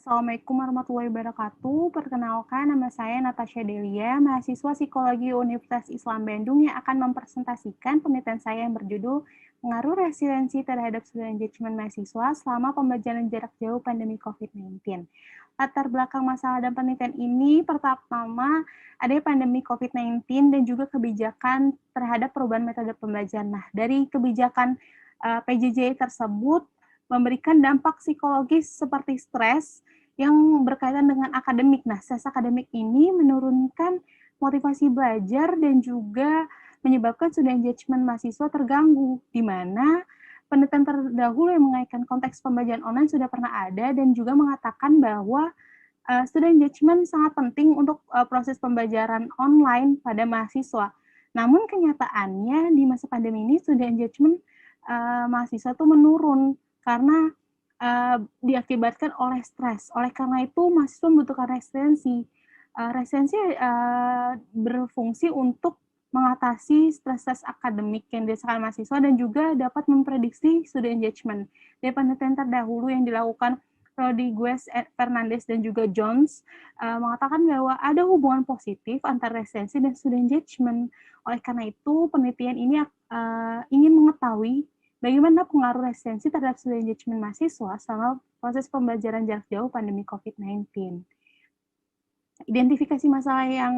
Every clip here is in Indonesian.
Assalamualaikum warahmatullahi wabarakatuh. Perkenalkan, nama saya Natasha Delia, mahasiswa Psikologi Universitas Islam Bandung yang akan mempresentasikan penelitian saya yang berjudul Pengaruh Resiliensi Terhadap Student Engagement Mahasiswa Selama Pembelajaran Jarak Jauh Pandemi COVID-19. Latar belakang masalah dan penelitian ini, pertama, ada pandemi COVID-19 dan juga kebijakan terhadap perubahan metode pembelajaran. Nah, dari kebijakan PJJ tersebut, memberikan dampak psikologis seperti stres yang berkaitan dengan akademik. Nah, stres akademik ini menurunkan motivasi belajar dan juga menyebabkan student engagement mahasiswa terganggu, di mana penelitian terdahulu yang mengaitkan konteks pembelajaran online sudah pernah ada dan juga mengatakan bahwa student engagement sangat penting untuk proses pembelajaran online pada mahasiswa. Namun kenyataannya di masa pandemi ini student engagement mahasiswa itu menurun karena diakibatkan oleh stres. Oleh karena itu, mahasiswa membutuhkan resiliensi. Resiliensi berfungsi untuk mengatasi stres akademik yang dirasakan mahasiswa dan juga dapat memprediksi student engagement. Dari penelitian terdahulu yang dilakukan Rodriguez, Fernandez, dan juga Jones mengatakan bahwa ada hubungan positif antara resiliensi dan student engagement. Oleh karena itu, penelitian ini ingin mengetahui bagaimana pengaruh resiliensi terhadap student engagement mahasiswa selama proses pembelajaran jarak jauh pandemi COVID-19. Identifikasi masalah yang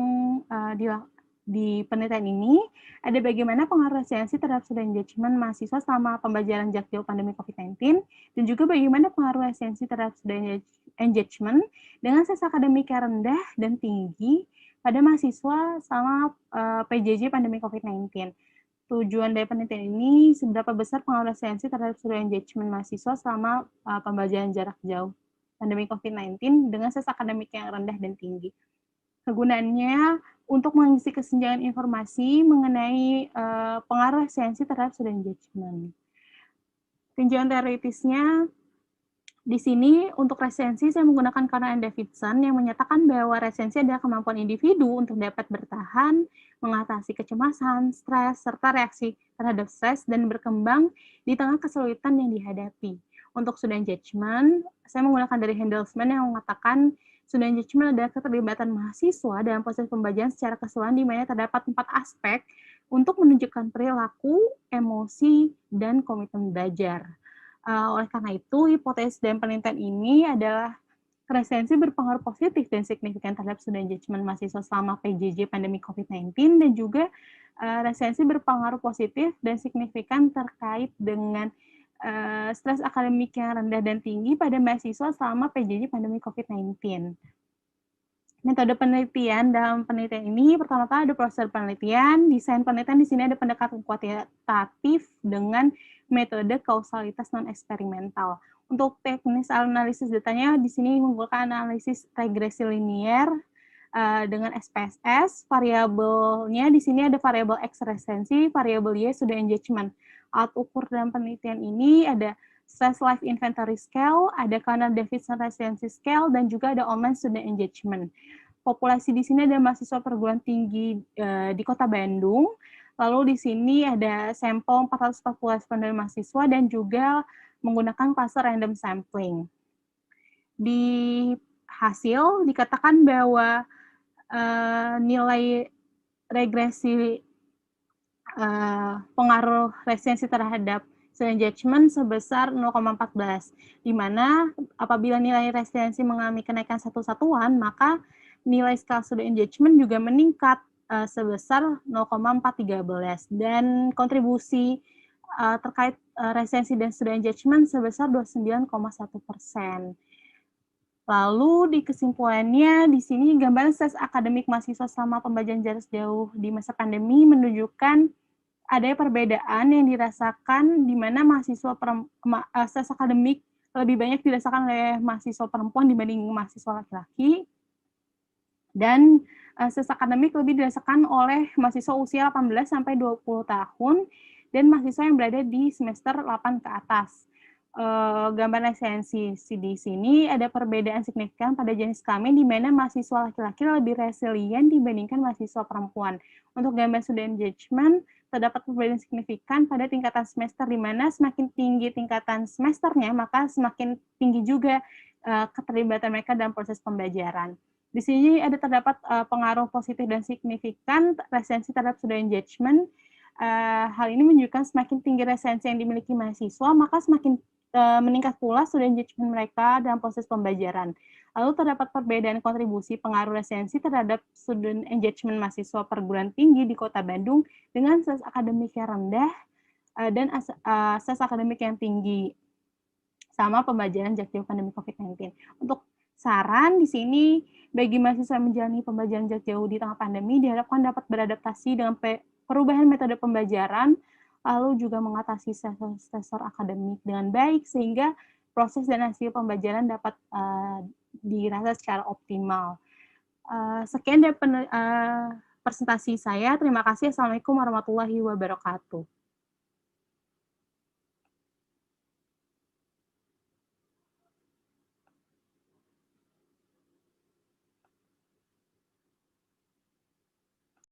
di penelitian ini ada bagaimana pengaruh resiliensi terhadap student engagement mahasiswa selama pembelajaran jarak jauh pandemi COVID-19 dan juga bagaimana pengaruh resiliensi terhadap student engagement dengan stres akademik yang rendah dan tinggi pada mahasiswa selama PJJ pandemi COVID-19. Tujuan dari penelitian ini seberapa besar pengaruh resiliensi terhadap student engagement mahasiswa selama pembelajaran jarak jauh pandemi COVID-19 dengan stres akademik yang rendah dan tinggi. Kegunaannya untuk mengisi kesenjangan informasi mengenai pengaruh resiliensi terhadap student engagement. Tinjauan teoritisnya di sini untuk resiliensi saya menggunakan Kahneman Davidson yang menyatakan bahwa resiliensi adalah kemampuan individu untuk dapat bertahan, mengatasi kecemasan, stres, serta reaksi terhadap stres dan berkembang di tengah kesulitan yang dihadapi. Untuk student engagement, saya menggunakan dari Handelsman yang mengatakan student engagement adalah keterlibatan mahasiswa dalam proses pembelajaran secara keseluruhan di mana terdapat 4 aspek untuk menunjukkan perilaku, emosi, dan komitmen belajar. Oleh karena itu, hipotesis dan penelitian ini adalah resiliensi berpengaruh positif dan signifikan terhadap student engagement mahasiswa selama PJJ pandemi COVID-19 dan juga resiliensi berpengaruh positif dan signifikan terkait dengan stres akademik yang rendah dan tinggi pada mahasiswa selama PJJ pandemi COVID-19. Metode penelitian dalam penelitian ini pertama-tama ada proses penelitian, desain penelitian di sini ada pendekatan kuantitatif dengan metode kausalitas non eksperimental. Untuk teknis analisis datanya di sini menggunakan analisis regresi linier dengan SPSS. Variabelnya di sini ada variabel X resiliensi, variabel Y student engagement. Alat ukur dalam penelitian ini ada Stress Life Inventory Scale, ada Kahneman-Davidson Resiliency Scale, dan juga ada Online Student Engagement. Populasi di sini ada mahasiswa perguruan tinggi di Kota Bandung. Lalu di sini ada sampel 448 dari mahasiswa dan juga menggunakan cluster random sampling. Di hasil dikatakan bahwa nilai regresi pengaruh resiliensi terhadap student engagement sebesar 0,14, di mana apabila nilai resiliensi mengalami kenaikan satu satuan, maka nilai skala student engagement juga meningkat sebesar 0,413 dan kontribusi terkait resiliensi dan student engagement sebesar 29,1%. Lalu di kesimpulannya di sini gambaran stres akademik mahasiswa selama pembelajaran jarak jauh di masa pandemi menunjukkan adanya perbedaan yang dirasakan di mana mahasiswa stres akademik lebih banyak dirasakan oleh mahasiswa perempuan dibanding mahasiswa laki-laki. Dan stres akademik lebih dirasakan oleh mahasiswa usia 18 sampai 20 tahun dan mahasiswa yang berada di semester 8 ke atas. Gambaran esensi di sini ada perbedaan signifikan pada jenis kelamin di mana mahasiswa laki-laki lebih resilient dibandingkan mahasiswa perempuan. Untuk gambaran student engagement, terdapat perbedaan signifikan pada tingkatan semester di mana semakin tinggi tingkatan semesternya, maka semakin tinggi juga keterlibatan mereka dalam proses pembelajaran. Di sini terdapat pengaruh positif dan signifikan resensi terhadap student engagement. Hal ini menunjukkan semakin tinggi resensi yang dimiliki mahasiswa, maka semakin meningkat pula student engagement mereka dalam proses pembelajaran. Lalu terdapat perbedaan kontribusi pengaruh resensi terhadap student engagement mahasiswa perguruan tinggi di Kota Bandung dengan stres akademik yang rendah dan stres akademik yang tinggi sama pembelajaran jarak jauh pandemi COVID-19. Untuk saran di sini, bagi mahasiswa yang menjalani pembelajaran jarak jauh di tengah pandemi, diharapkan dapat beradaptasi dengan perubahan metode pembelajaran, lalu juga mengatasi stresor akademik dengan baik, sehingga proses dan hasil pembelajaran dapat dirasa secara optimal. Sekian dari presentasi saya. Terima kasih. Assalamualaikum warahmatullahi wabarakatuh.